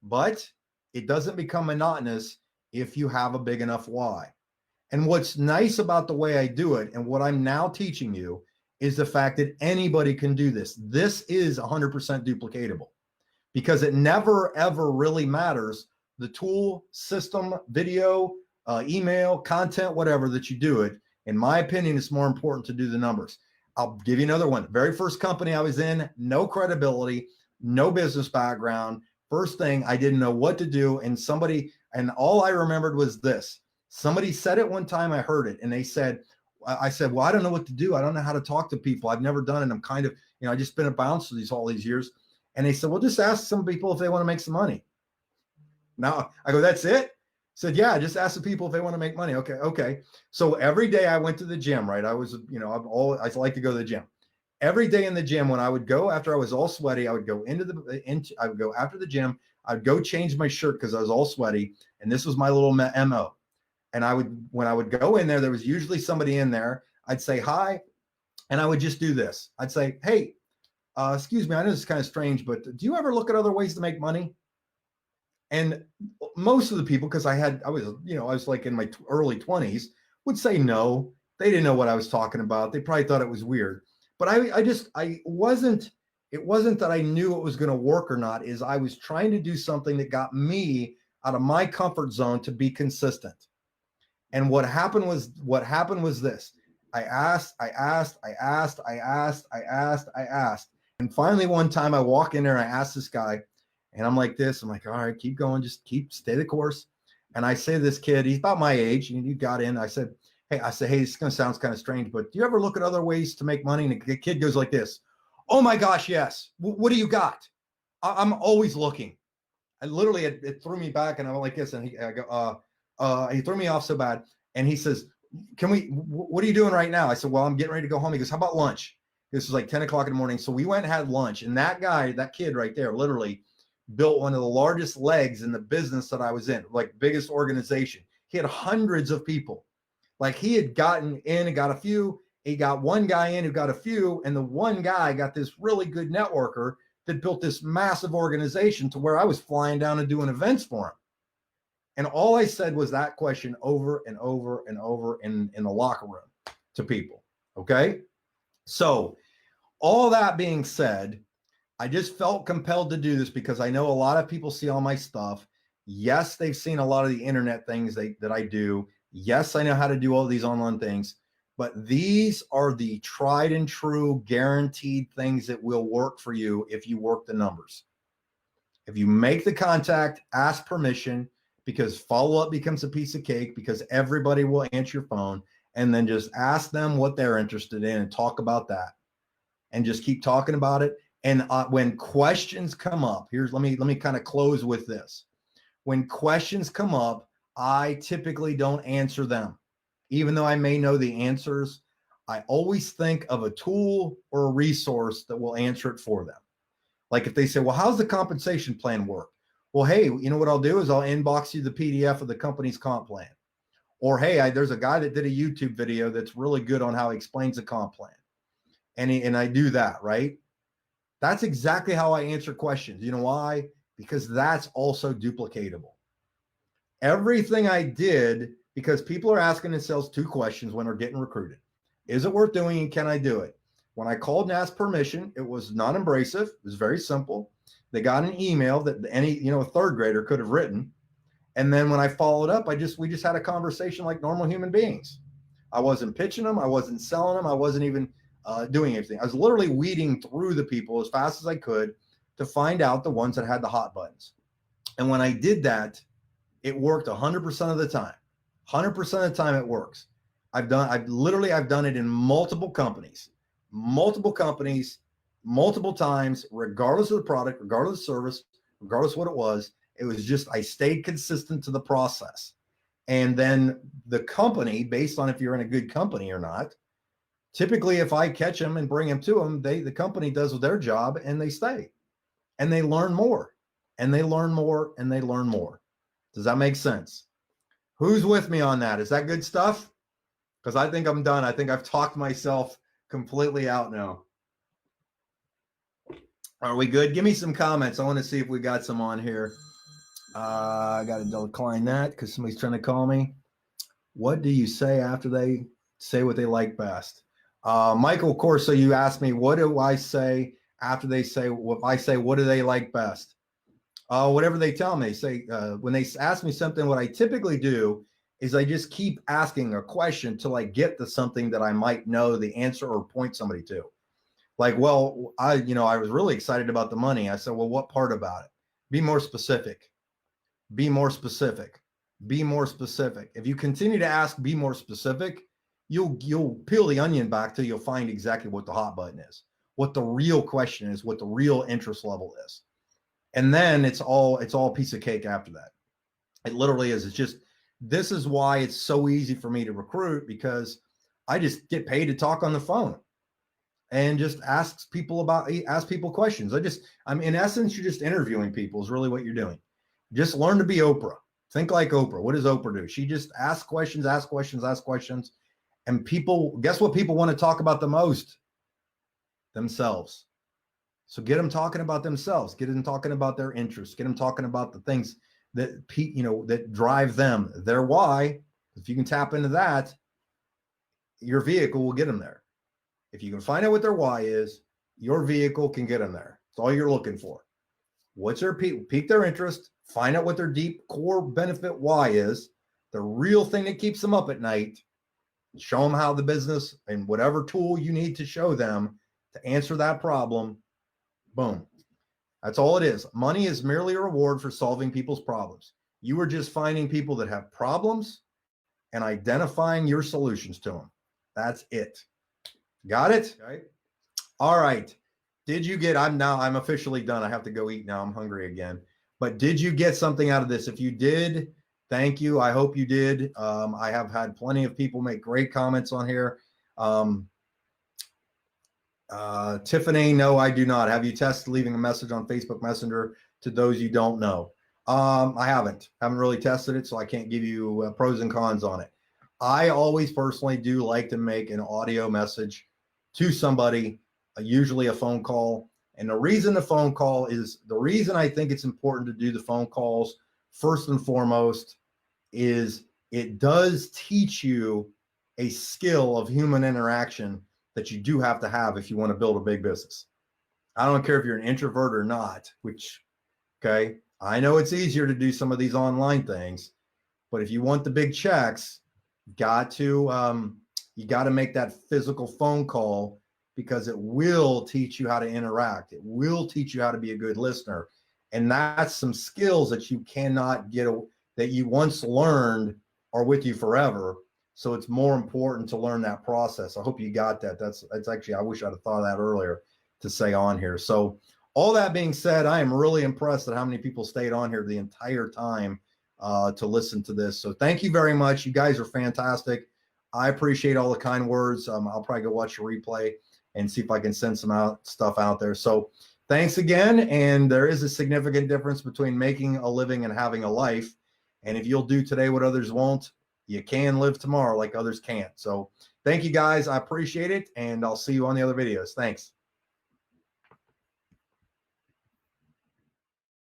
S2: But it doesn't become monotonous if you have a big enough why. And what's nice about the way I do it, and what I'm now teaching you, is the fact that anybody can do this. This is 100% duplicatable, because it never, ever really matters the tool, system, video, email, content, whatever that you do it. In my opinion, it's more important to do the numbers. I'll give you another one. Very first company I was in, no credibility, no business background. First thing, I didn't know what to do. And all I remembered was this. Somebody said it one time, I heard it, and I said, well, I don't know what to do. I don't know how to talk to people. I've never done it. I'm kind of, I just been a bouncer all these years. And they said, well, just ask some people if they want to make some money. Now I go, that's it? Said, yeah, just ask the people if they want to make money. Okay. So every day I went to the gym, right? I was, I like to go to the gym. Every day in the gym, when I would go after I was all sweaty, I would go I would go after the gym. I'd go change my shirt because I was all sweaty. And this was my little MO. And when I would go in there was usually somebody in there. I'd say hi, and I would just do this. I'd say, hey, excuse me, I know this is kind of strange, but do you ever look at other ways to make money? And most of the people, because I was like in my early 20s, would say no. They didn't know what I was talking about. They probably thought it was weird. But it wasn't that I knew it was going to work or not. Is I was trying to do something that got me out of my comfort zone to be consistent. And what happened was this. I asked. And finally, one time I walk in there and I asked this guy, and I'm like this. I'm like, all right, keep going. Just stay the course. And I say to this kid, he's about my age, and he got in. I said, hey, this is going to sound kind of strange, but do you ever look at other ways to make money? And the kid goes like this. Oh my gosh, yes. What do you got? I'm always looking. And literally it threw me back, and I went like this. And he threw me off so bad. And he says, what are you doing right now? I said, well, I'm getting ready to go home. He goes, how about lunch? This was like 10 o'clock in the morning. So we went and had lunch. And that kid right there, literally built one of the largest legs in the business that I was in, like biggest organization. He had hundreds of people. Like he had gotten in and got a few. He got one guy in who got a few. And the one guy got this really good networker that built this massive organization to where I was flying down and doing events for him. And all I said was that question over and over and over in the locker room to people. Okay. So all that being said, I just felt compelled to do this because I know a lot of people see all my stuff. Yes, they've seen a lot of the internet things that I do. Yes, I know how to do all these online things, but these are the tried and true guaranteed things that will work for you if you work the numbers. If you make the contact, ask permission, because follow-up becomes a piece of cake, because everybody will answer your phone, and then just ask them what they're interested in and talk about that, and just keep talking about it. And when questions come up, let me kind of close with this. When questions come up, I typically don't answer them. Even though I may know the answers, I always think of a tool or a resource that will answer it for them. Like if they say, well, how's the compensation plan work? Well, hey, you know what I'll do is I'll inbox you the PDF of the company's comp plan. Or, hey, there's a guy that did a YouTube video that's really good on how he explains the comp plan. And I do that, right? That's exactly how I answer questions. You know why? Because that's also duplicatable. Everything I did, because people are asking themselves two questions when they're getting recruited. Is it worth doing and can I do it? When I called and asked permission, it was non-abrasive. It was very simple. They got an email that a third grader could have written. And then when I followed up, we just had a conversation like normal human beings. I wasn't pitching them. I wasn't selling them. I wasn't even doing anything. I was literally weeding through the people as fast as I could to find out the ones that had the hot buttons. And when I did that, it worked 100% of the time. 100% of the time it works. I've done it in multiple companies, multiple times, regardless of the product, regardless of the service, regardless of what it was. It was just, I stayed consistent to the process. And then the company, based on if you're in a good company or not, typically if I catch them and bring them to them, the company does their job and they stay and they learn more and they learn more and they learn more. Does that make sense? Who's with me on that? Is that good stuff? Because I think I'm done. I think I've talked myself completely out now. Are we good? Give me some comments. I want to see if we got some on here. I got to decline that because somebody's trying to call me. What do you say after they say what they like best? Michael Corso, you asked me, what do I say after they say, if I say, what do they like best? Whatever they tell me. Say, when they ask me something, what I typically do is I just keep asking a question till I get to something that I might know the answer or point somebody to. Like, well, I was really excited about the money. I said, well, what part about it? Be more specific. Be more specific. Be more specific. If you continue to ask, be more specific, you'll peel the onion back till you'll find exactly what the hot button is, what the real question is, what the real interest level is. And then it's all piece of cake after that. It literally is. It's just, this is why it's so easy for me to recruit, because I just get paid to talk on the phone and just ask people questions. In essence, you're just interviewing people is really what you're doing. Just learn to be Oprah. Think like Oprah. What does Oprah do? She just asks questions. And people, guess what people want to talk about the most? Themselves. So get them talking about themselves. Get them talking about their interests. Get them talking about the things that that drive them, their why. If you can tap into that, your vehicle will get them there. If you can find out what their why is, your vehicle can get them there. That's all you're looking for. What's their pique their interest, find out what their deep core benefit why is, the real thing that keeps them up at night, show them how the business and whatever tool you need to show them to answer that problem. Boom. That's all it is. Money is merely a reward for solving people's problems. You are just finding people that have problems and identifying your solutions to them. That's it. Got it? Okay. All right. Did you get, I'm officially done. I have to go eat now. I'm hungry again. But did you get something out of this? If you did, Thank you. I hope you did. I have had plenty of people make great comments on here. Tiffany, no, I do not. Have you tested leaving a message on Facebook Messenger to those you don't know? I haven't really tested it, so I can't give you pros and cons on it. I always personally do like to make an audio message to somebody, usually a phone call. And the reason the phone call is, the reason I think it's important to do the phone calls first and foremost is it does teach you a skill of human interaction that you do have to have if you want to build a big business. I don't care if you're an introvert or not, which, okay, I know it's easier to do some of these online things, but if you want the big checks, you got to make that physical phone call, because it will teach you how to interact. It will teach you how to be a good listener. And that's some skills that you cannot get, that you once learned are with you forever. So it's more important to learn that process. I hope you got that. That's actually, I wish I'd have thought of that earlier to say on here. So all that being said, I am really impressed at how many people stayed on here the entire time to listen to this. So thank you very much. You guys are fantastic. I appreciate all the kind words. I'll probably go watch a replay and see if I can send some stuff out there. So thanks again. And there is a significant difference between making a living and having a life. And if you'll do today what others won't, you can live tomorrow like others can't. So thank you guys. I appreciate it. And I'll see you on the other videos. Thanks.